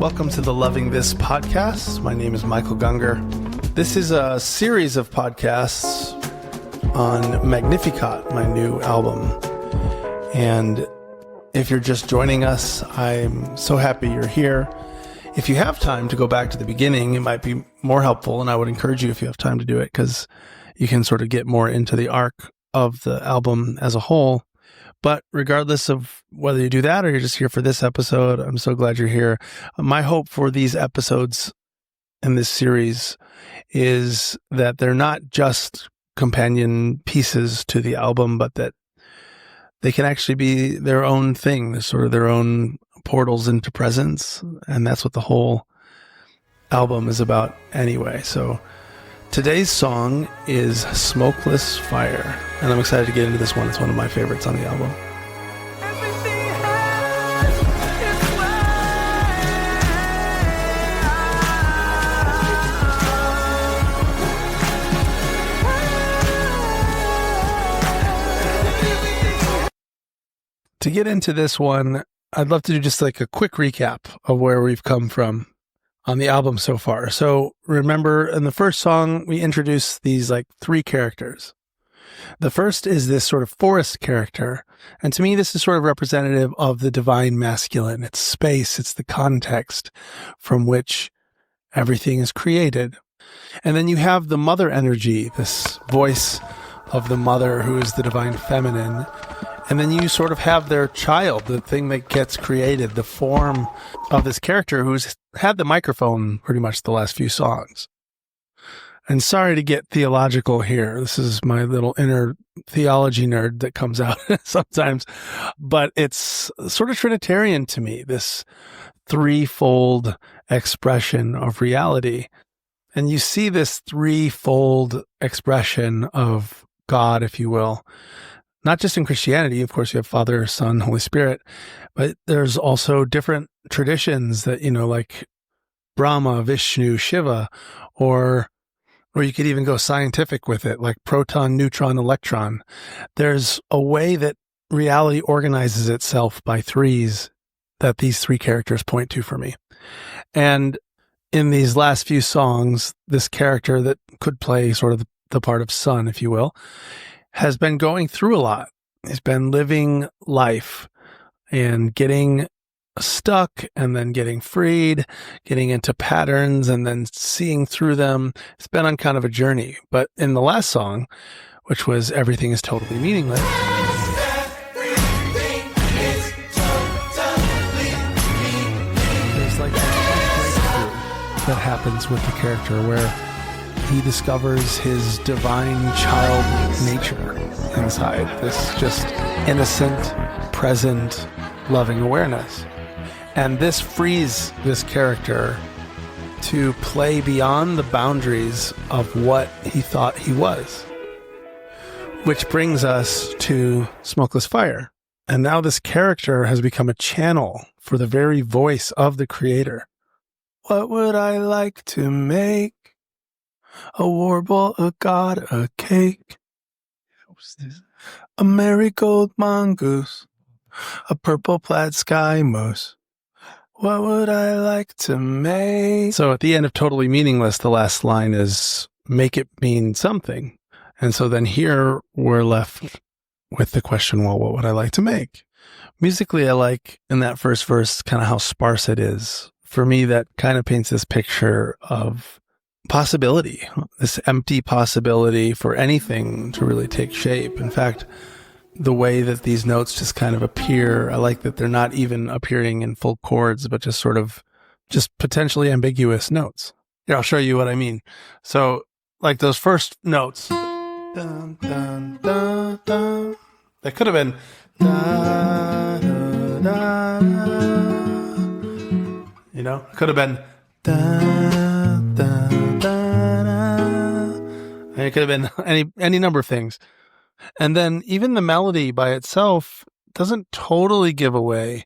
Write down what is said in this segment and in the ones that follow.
Welcome to the Loving This podcast. My name is Michael Gungor. This is a series of podcasts on Magnificat, my new album. And if you're just joining us, I'm so happy you're here. If you have time to go back to the beginning, it might be more helpful, and I would encourage you if you have time to do it, because you can sort of get more into the arc of the album as a whole. But regardless of whether you do that or you're just here for this episode, I'm so glad you're here. My hope for these episodes in this series is that they're not just companion pieces to the album, but that they can actually be their own thing. They're sort of their own portals into presence. And that's what the whole album is about anyway. So today's song is Smokeless Fire, and I'm excited to get into this one. It's one of my favorites on the album. To get into this one, I'd love to do just like a quick recap of where we've come from on the album so far. So remember, in the first song, we introduced these like three characters. The first is this sort of forest character. And to me, this is sort of representative of the divine masculine. It's space. It's the context from which everything is created. And then you have the mother energy, this voice of the mother who is the divine feminine. And then you sort of have their child, the thing that gets created, the form of this character who's had the microphone pretty much the last few songs. And sorry to get theological here. This is my little inner theology nerd that comes out sometimes. But it's sort of Trinitarian to me, this threefold expression of reality. And you see this threefold expression of God, if you will, not just in Christianity. Of course, you have Father, Son, Holy Spirit, but there's also different traditions that, like Brahma, Vishnu, Shiva, or you could even go scientific with it, like proton, neutron, electron. There's a way that reality organizes itself by threes that these three characters point to for me. And in these last few songs, this character that could play sort of the part of Son, if you will, has been going through a lot. He's been living life and getting stuck and then getting freed, getting into patterns and then seeing through them. It's been on kind of a journey. But in the last song, which was Everything is Totally Meaningless, there's like a breakthrough that happens with the character where he discovers his divine child nature inside, this just innocent, present, loving awareness. And this frees this character to play beyond the boundaries of what he thought he was. Which brings us to Smokeless Fire. And now this character has become a channel for the very voice of the creator. What would I like to make? A warble, a god, a cake, a marigold mongoose, a purple plaid sky moose. What would I like to make? So at the end of Totally Meaningless, the last line is, make it mean something. And so then here we're left with the question, well, what would I like to make? Musically, I like in that first verse kind of how sparse it is. For me, that kind of paints this picture of possibility, this empty possibility for anything to really take shape. In fact, the way that these notes just kind of appear, I like that they're not even appearing in full chords, but just sort of just potentially ambiguous notes. Here, I'll show you what I mean. So like those first notes, dun, dun, dun, dun, that could have been da, da, da, da. It could have been da, da, and it could have been any number of things. And then even the melody by itself doesn't totally give away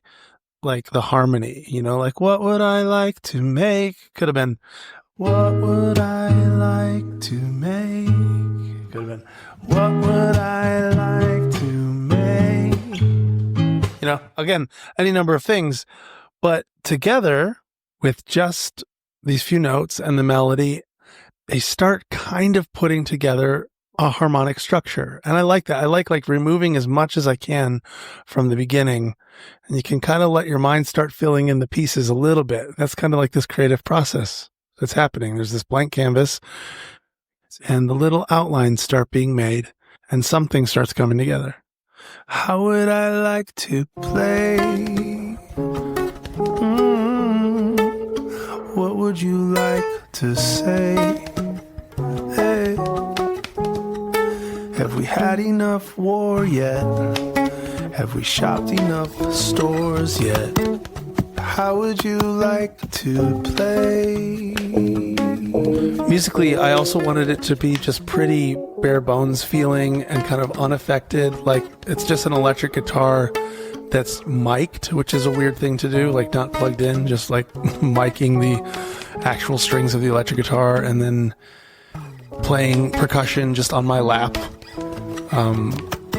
like the harmony, like what would I like to make? Could have been, what would I like to make? Could have been, what would I like to make? Again, any number of things, but together with just these few notes and the melody, they start kind of putting together a harmonic structure. And I like that. I like removing as much as I can from the beginning. And you can kind of let your mind start filling in the pieces a little bit. That's kind of like this creative process that's happening. There's this blank canvas and the little outlines start being made and something starts coming together. How would I like to play? What would you like to say? Hey. Have we had enough war yet? Have we shopped enough stores yet? How would you like to play? Musically, I also wanted it to be just pretty bare bones feeling and kind of unaffected. Like it's just an electric guitar that's mic'd, which is a weird thing to do, like not plugged in, just like miking the actual strings of the electric guitar and then playing percussion just on my lap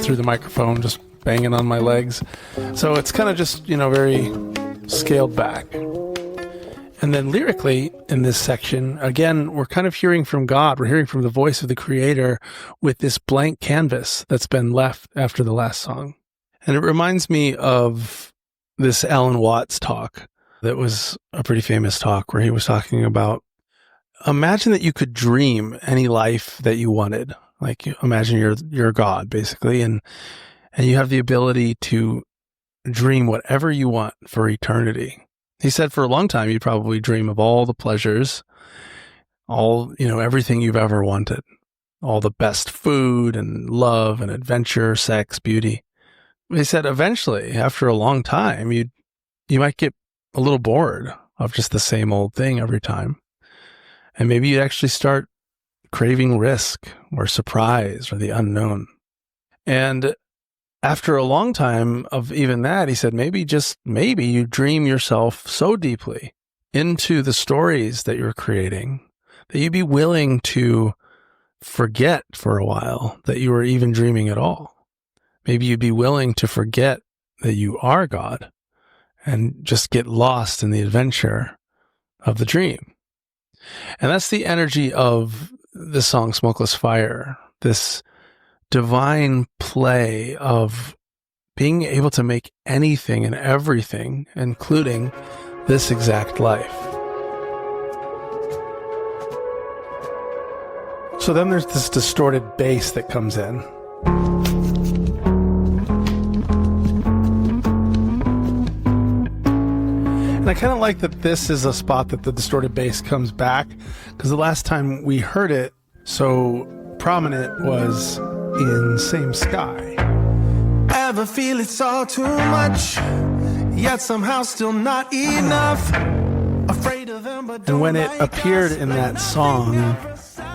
through the microphone, just banging on my legs. So it's kind of just, very scaled back. And then lyrically in this section, again, we're kind of hearing from God. We're hearing from the voice of the Creator with this blank canvas that's been left after the last song. And it reminds me of this Alan Watts talk that was a pretty famous talk where he was talking about, imagine that you could dream any life that you wanted. Like imagine you're God basically, and you have the ability to dream whatever you want for eternity. He said for a long time, you'd probably dream of all the pleasures, all, everything you've ever wanted, all the best food and love and adventure, sex, beauty. He said eventually, after a long time, you might get a little bored of just the same old thing every time. And maybe you'd actually start craving risk or surprise or the unknown. And after a long time of even that, he said, maybe you dream yourself so deeply into the stories that you're creating that you'd be willing to forget for a while that you were even dreaming at all. Maybe you'd be willing to forget that you are God and just get lost in the adventure of the dream. And that's the energy of the song Smokeless Fire, this divine play of being able to make anything and everything, including this exact life. So then there's this distorted bass that comes in. And I kind of like that this is a spot that the distorted bass comes back, because the last time we heard it so prominent was in Same Sky. Ever feel it's all too much, yet somehow still not enough. Afraid of them, but and when it appeared in that song,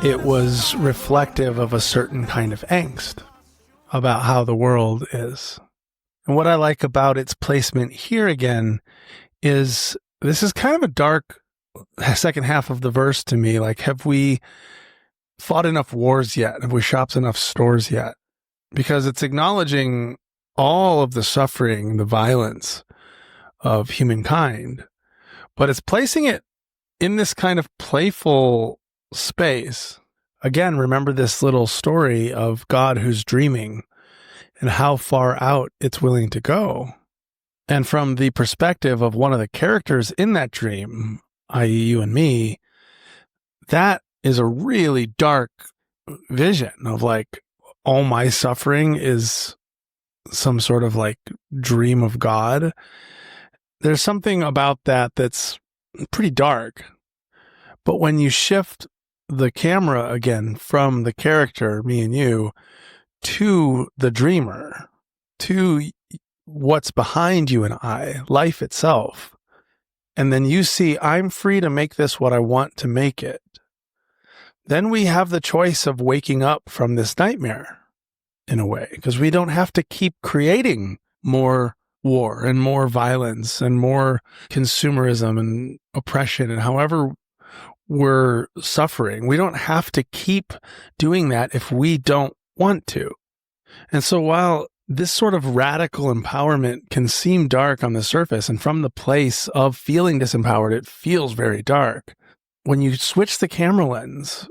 it was reflective of a certain kind of angst about how the world is. And what I like about its placement here again is this is kind of a dark second half of the verse to me. Like, have we fought enough wars yet? Have we shopped enough stores yet? Because it's acknowledging all of the suffering, the violence of humankind, but it's placing it in this kind of playful space. Again, remember this little story of God who's dreaming and how far out it's willing to go. And from the perspective of one of the characters in that dream, i.e. you and me, that is a really dark vision of like, all my suffering is some sort of like dream of God. There's something about that that's pretty dark. But when you shift the camera again from the character, me and you, to the dreamer, to what's behind you and I, life itself, and then you see, I'm free to make this what I want to make it, then we have the choice of waking up from this nightmare in a way, because we don't have to keep creating more war and more violence and more consumerism and oppression and however we're suffering. We don't have to keep doing that if we don't want to. And so while this sort of radical empowerment can seem dark on the surface, and from the place of feeling disempowered, it feels very dark. When you switch the camera lens,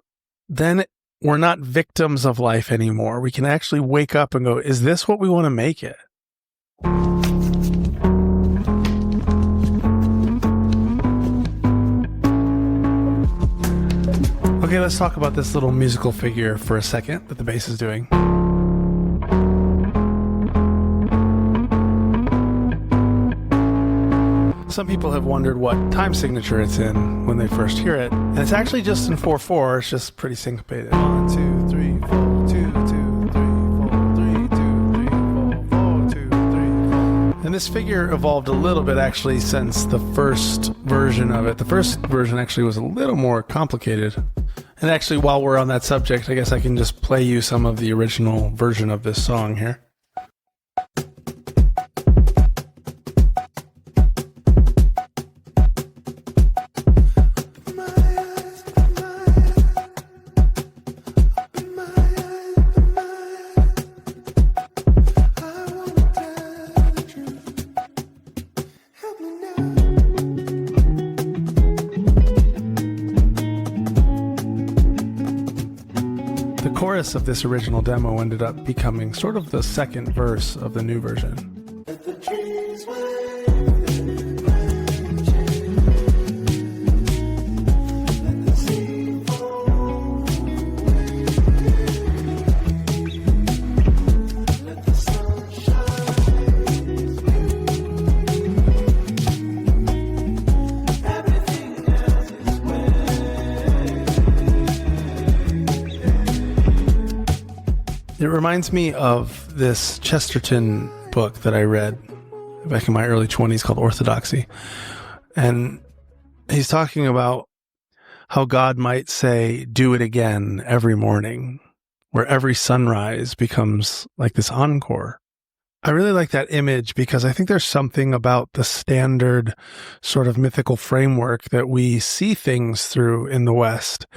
then we're not victims of life anymore. We can actually wake up and go, is this what we want to make it? Okay, let's talk about this little musical figure for a second that the bass is doing. Some people have wondered what time signature it's in when they first hear it. And it's actually just in 4/4. It's just pretty syncopated. 1, 2, 3, 4, 2, 2, 3, 4, 3, 2, 3, 4, 4, 2, 3, 4. And this figure evolved a little bit actually since the first version of it. The first version actually was a little more complicated. And actually, while we're on that subject, I guess I can just play you some of the original version of this song here. The chorus of this original demo ended up becoming sort of the second verse of the new version. It reminds me of this Chesterton book that I read back in my early 20s called Orthodoxy. And he's talking about how God might say, do it again every morning, where every sunrise becomes like this encore. I really like that image because I think there's something about the standard sort of mythical framework that we see things through in the West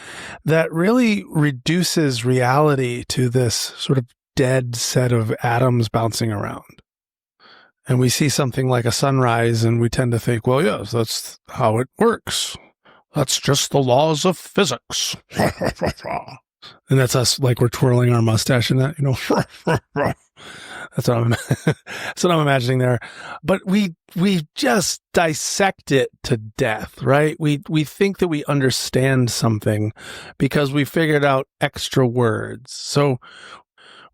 that really reduces reality to this sort of dead set of atoms bouncing around. And we see something like a sunrise and we tend to think, well, yes, that's how it works. That's just the laws of physics. And that's us like we're twirling our mustache in that, you know. That's what I'm imagining there. But we just dissect it to death, right? We think that we understand something because we figured out extra words. So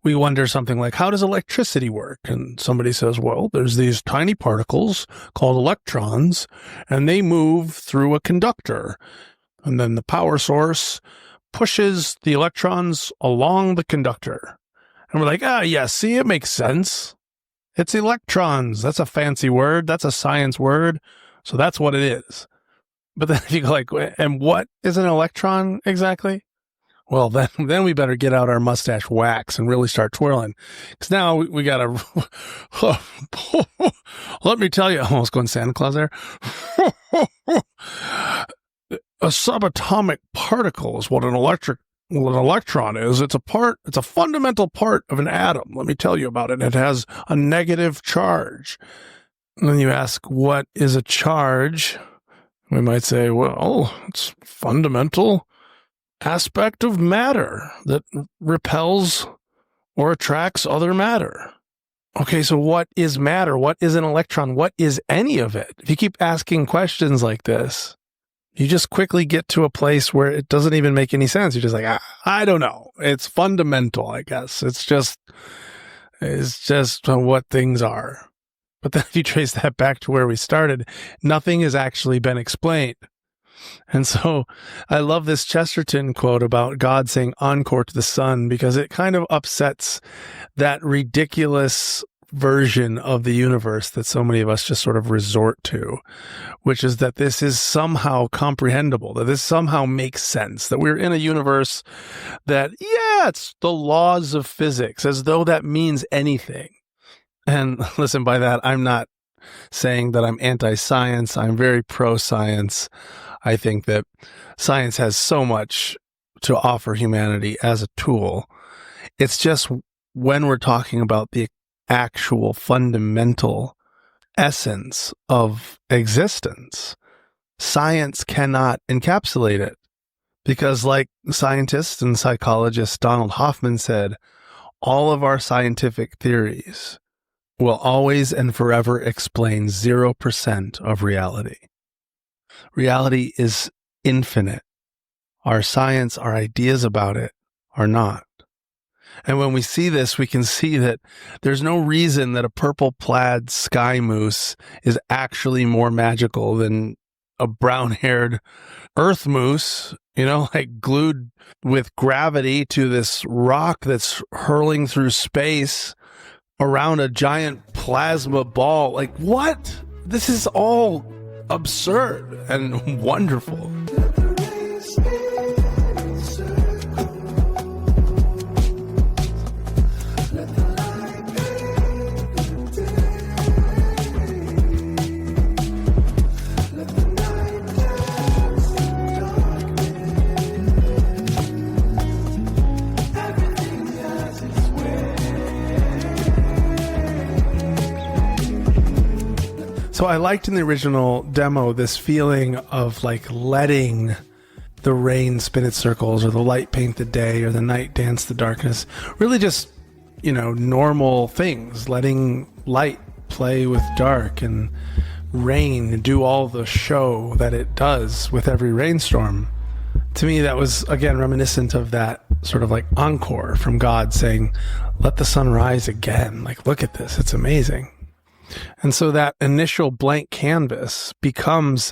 we wonder something like, how does electricity work? And somebody says, well, there's these tiny particles called electrons, and they move through a conductor. And then the power source pushes the electrons along the conductor. And we're like, yeah, see, it makes sense. It's electrons. That's a fancy word. That's a science word. So that's what it is. But then if you go like, and what is an electron exactly? Well, then we better get out our mustache wax and really start twirling. Because now we got to, let me tell you, I almost going Santa Claus there. A subatomic particle is what an electron is. It's a fundamental part of an atom. Let me tell you about it. It has a negative charge. And then you ask, what is a charge? We might say, well, it's fundamental aspect of matter that repels or attracts other matter. Okay, so what is matter? What is an electron? What is any of it? If you keep asking questions like this, you just quickly get to a place where it doesn't even make any sense. You're just like, I don't know. It's fundamental, I guess. It's just what things are. But then if you trace that back to where we started, nothing has actually been explained. And so I love this Chesterton quote about God saying encore to the sun, because it kind of upsets that ridiculous version of the universe that so many of us just sort of resort to, which is that this is somehow comprehensible, that this somehow makes sense, that we're in a universe that, it's the laws of physics, as though that means anything. And listen, by that, I'm not saying that I'm anti-science. I'm very pro-science. I think that science has so much to offer humanity as a tool. It's just when we're talking about the actual fundamental essence of existence. Science cannot encapsulate it because, like scientist and psychologist Donald Hoffman said, all of our scientific theories will always and forever explain 0% of reality. Reality is infinite. Our science, our ideas about it are not. And when we see this, we can see that there's no reason that a purple plaid sky moose is actually more magical than a brown-haired earth moose, like glued with gravity to this rock that's hurling through space around a giant plasma ball. Like, what? This is all absurd and wonderful. So I liked in the original demo this feeling of like letting the rain spin its circles, or the light paint the day, or the night dance the darkness. Really just, normal things. Letting light play with dark and rain do all the show that it does with every rainstorm. To me, that was, again, reminiscent of that sort of like encore from God saying, let the sun rise again. Like, look at this. It's amazing. And so that initial blank canvas becomes,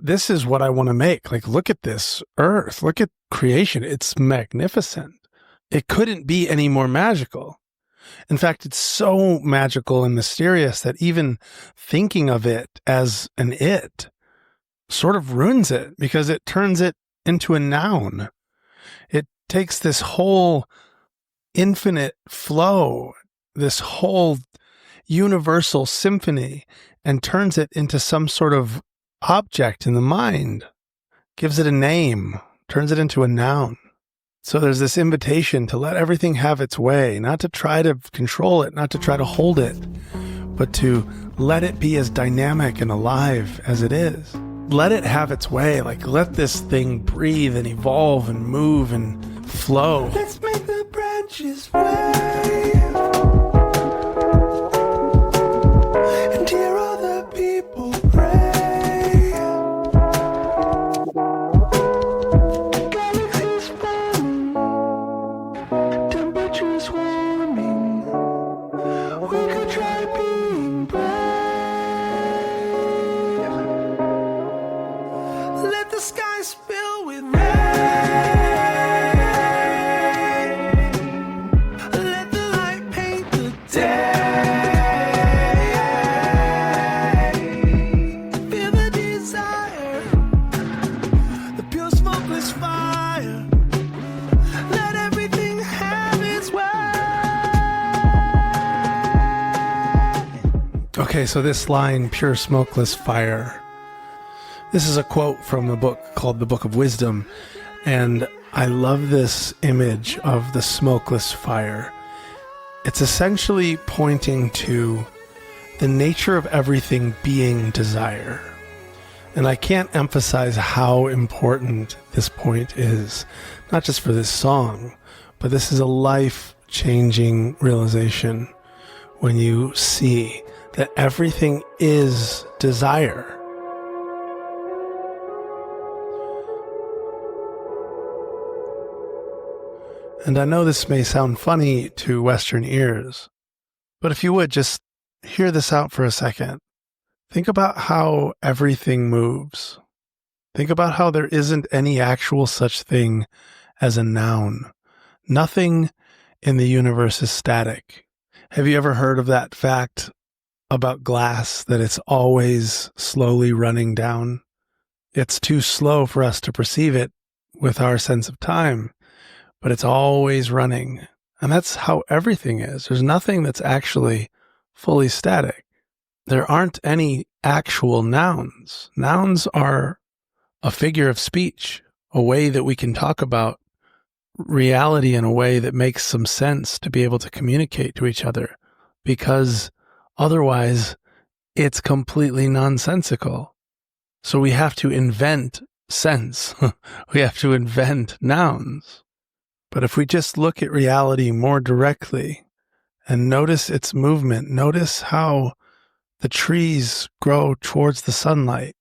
this is what I want to make. Like, look at this earth. Look at creation. It's magnificent. It couldn't be any more magical. In fact, it's so magical and mysterious that even thinking of it as an it sort of ruins it, because it turns it into a noun. It takes this whole infinite flow, this whole universal symphony, and turns it into some sort of object in the mind, gives it a name, turns it into a noun. So there's this invitation to let everything have its way, not to try to control it, not to try to hold it, but to let it be as dynamic and alive as it is. Let it have its way, like let this thing breathe and evolve and move and flow. Let's make the branches wave. Hear other people pray. Galaxies forming, temperatures warming. We could try being brave. Let the sky spill with rain. Let the light paint the day. Smokeless fire, let everything have its way. Okay, so this line, pure smokeless fire, this is a quote from a book called The Book of Wisdom, and I love this image of the smokeless fire. It's essentially pointing to the nature of everything being desire. And I can't emphasize how important this point is, not just for this song, but this is a life-changing realization when you see that everything is desire. And I know this may sound funny to Western ears, but if you would just hear this out for a second. Think about how everything moves. Think about how there isn't any actual such thing as a noun. Nothing in the universe is static. Have you ever heard of that fact about glass, that it's always slowly running down? It's too slow for us to perceive it with our sense of time, but it's always running. And that's how everything is. There's nothing that's actually fully static. There aren't any actual nouns. Nouns are a figure of speech, a way that we can talk about reality in a way that makes some sense to be able to communicate to each other. because otherwise it's completely nonsensical. So we have to invent sense. We have to invent nouns. But if we just look at reality more directly and notice its movement, notice how the trees grow towards the sunlight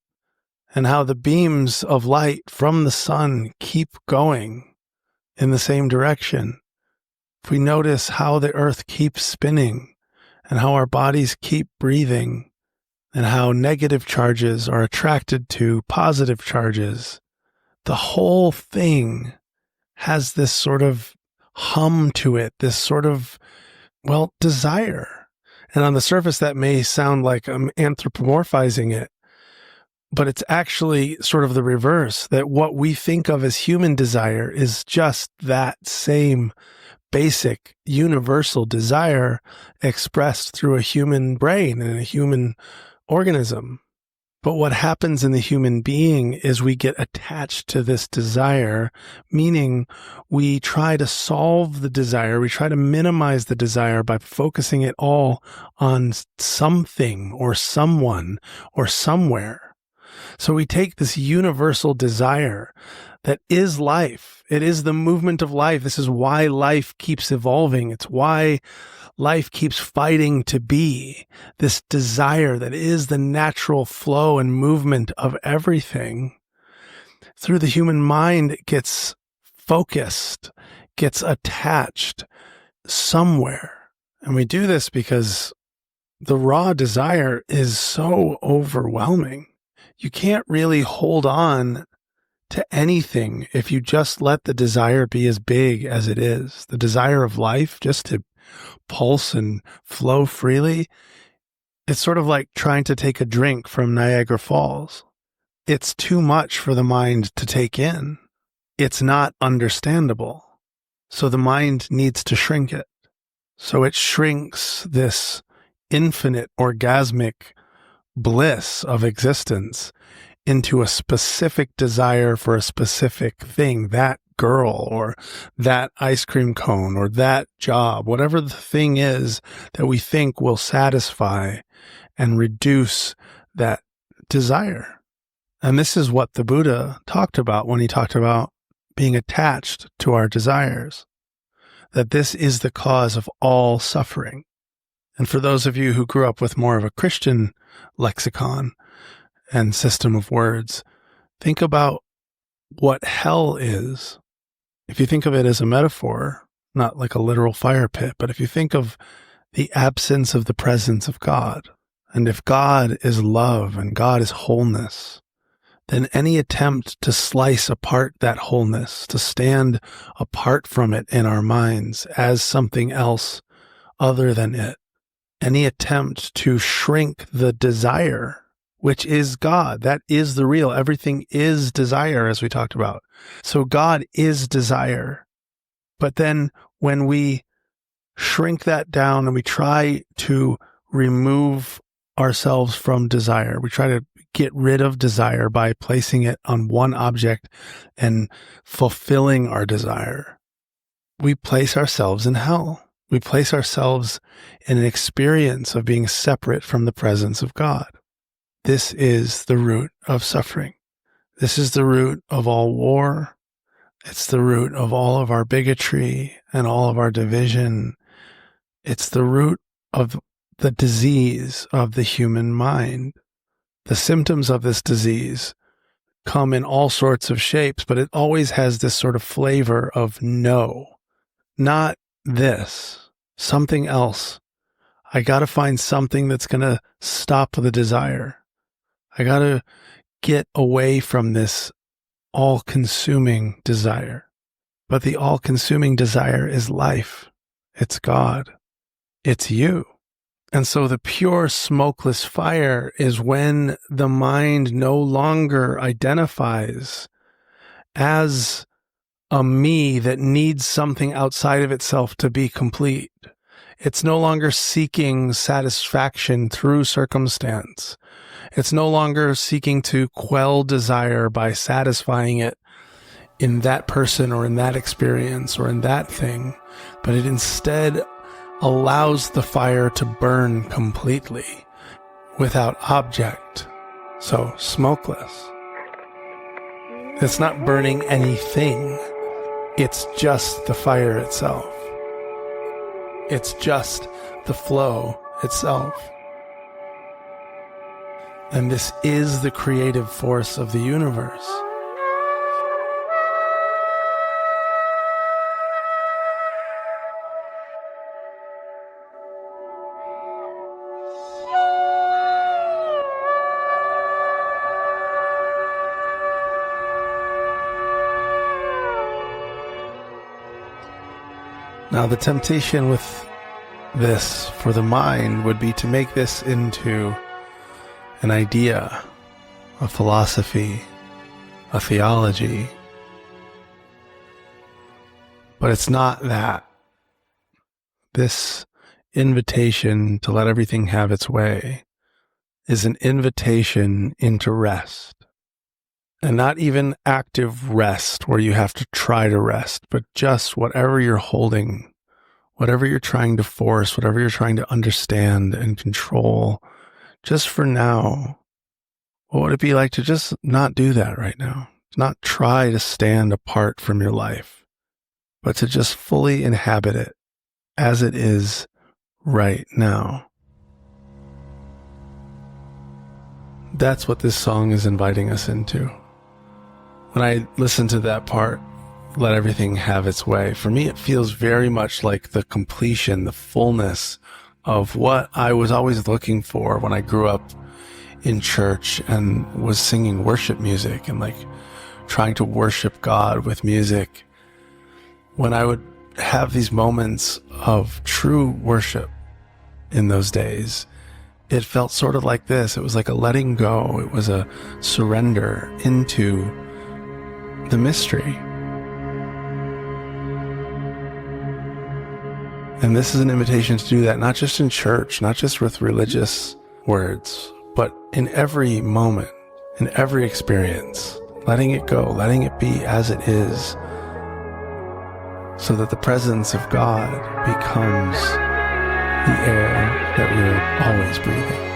and how the beams of light from the sun keep going in the same direction. If we notice how the earth keeps spinning and how our bodies keep breathing and how negative charges are attracted to positive charges, the whole thing has this sort of hum to it, this sort of, desire. And on the surface, that may sound like I'm anthropomorphizing it, but it's actually sort of the reverse, that what we think of as human desire is just that same basic universal desire expressed through a human brain and a human organism. But what happens in the human being is we get attached to this desire, meaning we try to solve the desire, we try to minimize the desire by focusing it all on something or someone or somewhere. So we take this universal desire that is life. It is the movement of life. This is why life keeps evolving. It's why life keeps fighting to be. This desire that is the natural flow and movement of everything. Through the human mind, it gets focused, gets attached somewhere. And we do this because the raw desire is so overwhelming. You can't really hold on to anything if you just let the desire be as big as it is. The desire of life just to pulse and flow freely. It's sort of like trying to take a drink from Niagara Falls. It's too much for the mind to take in. It's not understandable. So the mind needs to shrink it. So it shrinks this infinite orgasmic bliss of existence into a specific desire for a specific thing, that girl or that ice cream cone or that job, whatever the thing is that we think will satisfy and reduce that desire. And this is what the Buddha talked about when he talked about being attached to our desires, that this is the cause of all suffering. And for those of you who grew up with more of a Christian lexicon and system of words, think about what hell is. If you think of it as a metaphor, not like a literal fire pit, but if you think of the absence of the presence of God, and if God is love and God is wholeness, then any attempt to slice apart that wholeness, to stand apart from it in our minds as something else other than it, any attempt to shrink the desire, which is God, that is the real. Everything is desire, as we talked about. So God is desire. But then when we shrink that down and we try to remove ourselves from desire, we try to get rid of desire by placing it on one object and fulfilling our desire, we place ourselves in hell. We place ourselves in an experience of being separate from the presence of God. This is the root of suffering. This is the root of all war. It's the root of all of our bigotry and all of our division. It's the root of the disease of the human mind. The symptoms of this disease come in all sorts of shapes, but it always has this sort of flavor of no, not this, something else. I got to find something that's going to stop the desire. I got to get away from this all-consuming desire. But the all-consuming desire is life. It's God. It's you. And so the pure smokeless fire is when the mind no longer identifies as a me that needs something outside of itself to be complete. It's no longer seeking satisfaction through circumstance. It's no longer seeking to quell desire by satisfying it in that person or in that experience or in that thing, but it instead allows the fire to burn completely without object. So smokeless. It's not burning anything. It's just the fire itself. It's just the flow itself. And this is the creative force of the universe. Now, the temptation with this for the mind would be to make this into an idea, a philosophy, a theology. But it's not that. This invitation to let everything have its way is an invitation into rest. And not even active rest where you have to try to rest, but just whatever you're holding, whatever you're trying to force, whatever you're trying to understand and control, just for now. What would it be like to just not do that right now? Not try to stand apart from your life, but to just fully inhabit it as it is right now. That's what this song is inviting us into. When I listen to that part, let everything have its way, for me it feels very much like the completion, the fullness of what I was always looking for when I grew up in church and was singing worship music and like trying to worship God with music. When I would have these moments of true worship in those days, it felt sort of like this. It was like a letting go. It was a surrender into the mystery. And this is an invitation to do that, not just in church, not just with religious words, but in every moment, in every experience, letting it go, letting it be as it is, so that the presence of God becomes the air that we're always breathing.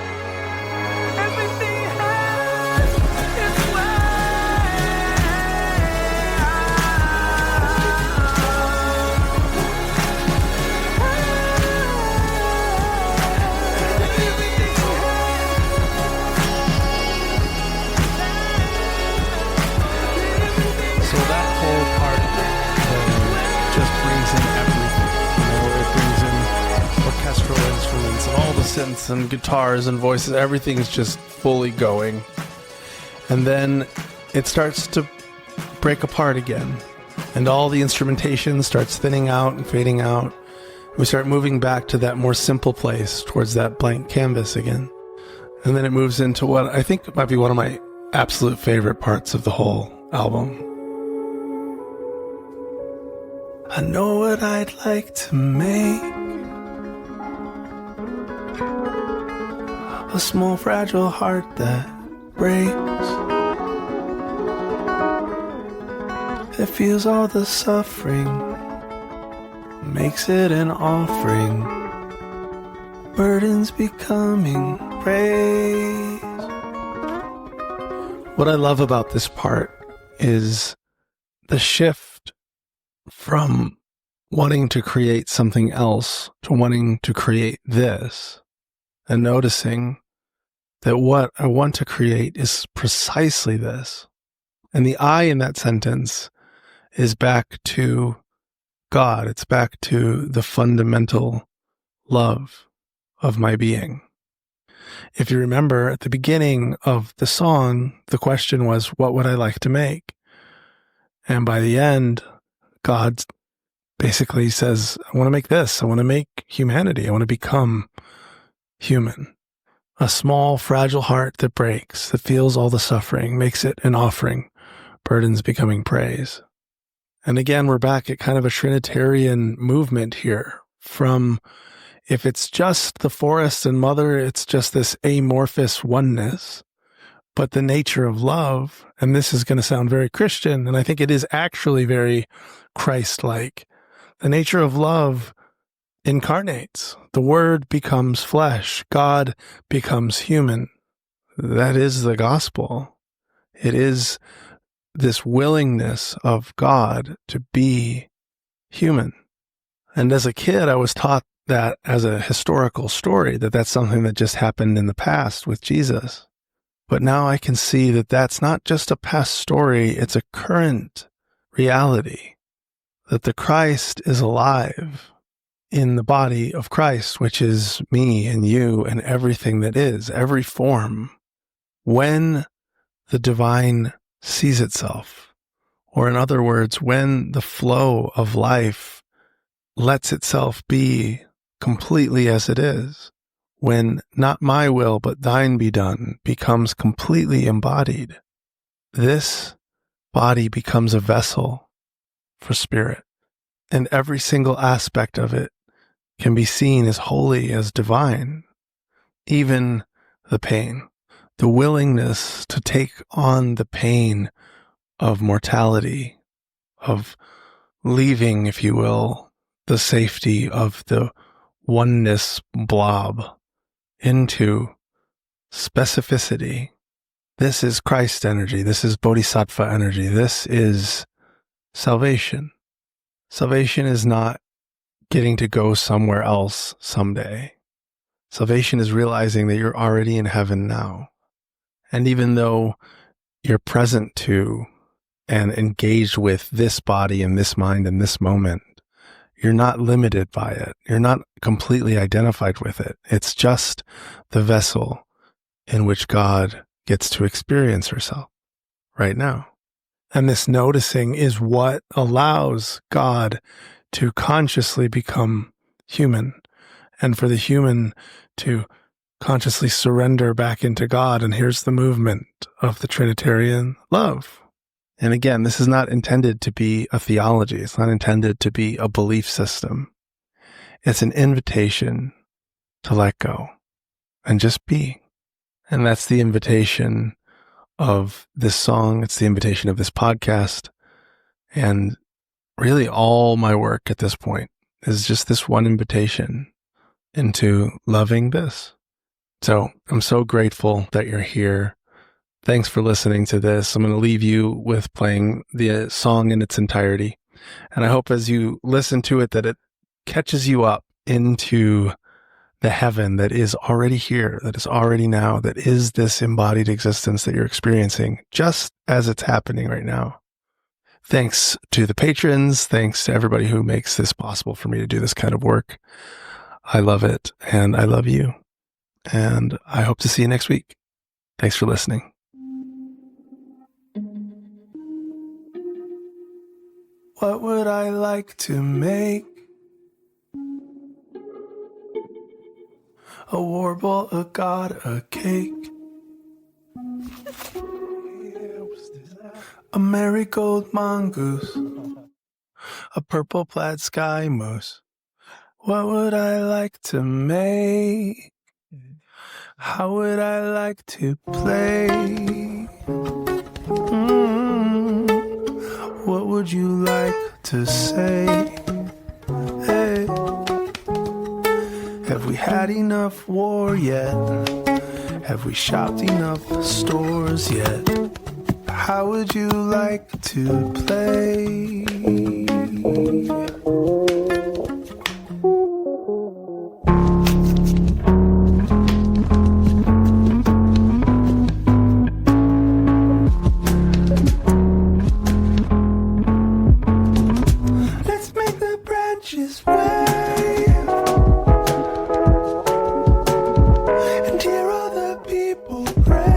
Instruments and all the synths and guitars and voices, everything's just fully going. And then it starts to break apart again, and all the instrumentation starts thinning out and fading out. We start moving back to that more simple place, towards that blank canvas again. And then it moves into what I think might be one of my absolute favorite parts of the whole album. I know what I'd like to make, a small fragile heart that breaks. It feels all the suffering, makes it an offering, burdens becoming praise. What I love about this part is the shift from wanting to create something else to wanting to create this, and noticing that what I want to create is precisely this. And the I in that sentence is back to God. It's back to the fundamental love of my being. If you remember at the beginning of the song, the question was, what would I like to make? And by the end, God basically says, I want to make this. I want to make humanity. I want to become human. A small, fragile heart that breaks, that feels all the suffering, makes it an offering, burdens becoming praise. And again, we're back at kind of a Trinitarian movement here. From, if it's just the forest and mother, it's just this amorphous oneness. But the nature of love, and this is going to sound very Christian, and I think it is actually very Christ-like. The nature of love incarnates. The Word becomes flesh. God becomes human. That is the gospel. It is this willingness of God to be human. And as a kid, I was taught that as a historical story, that that's something that just happened in the past with Jesus. But now I can see that that's not just a past story, it's a current reality, that the Christ is alive in the body of Christ, which is me and you and everything that is, every form. When the divine sees itself, or in other words, when the flow of life lets itself be completely as it is, when not my will but thine be done becomes completely embodied, this body becomes a vessel for spirit, and every single aspect of it can be seen as holy, as divine, even the pain, the willingness to take on the pain of mortality, of leaving, if you will, the safety of the oneness blob into specificity. This is Christ energy. This is Bodhisattva energy. This is salvation. Salvation is not getting to go somewhere else someday. Salvation is realizing that you're already in heaven now. And even though you're present to and engaged with this body and this mind in this moment, you're not limited by it. You're not completely identified with it. It's just the vessel in which God gets to experience herself right now. And this noticing is what allows God to consciously become human, and for the human to consciously surrender back into God. And here's the movement of the Trinitarian love. And again, this is not intended to be a theology. It's not intended to be a belief system. It's an invitation to let go and just be. And that's the invitation of this song. It's the invitation of this podcast. And really all my work at this point is just this one invitation into loving this. So I'm so grateful that you're here. Thanks for listening to this. I'm going to leave you with playing the song in its entirety. And I hope as you listen to it that it catches you up into the heaven that is already here, that is already now, that is this embodied existence that you're experiencing just as it's happening right now. Thanks to the patrons. Thanks to everybody who makes this possible for me to do this kind of work. I love it, and I love you. And I hope to see you next week. Thanks for listening. What would I like to make? A warble, a god, a cake. A marigold mongoose. A purple plaid sky moose. What would I like to make? How would I like to play? What would you like to say? Hey. Have we had enough war yet? Have we shopped enough stores yet? How would you like to play? Let's make the branches wave and hear other people pray.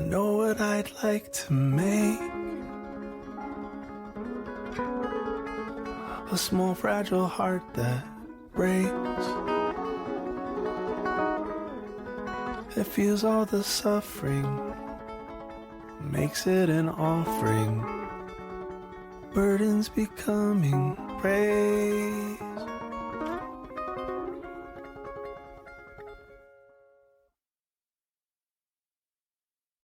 know what I'd like to make. A small fragile heart that breaks. It feels all the suffering, makes it an offering. Burdens becoming praise.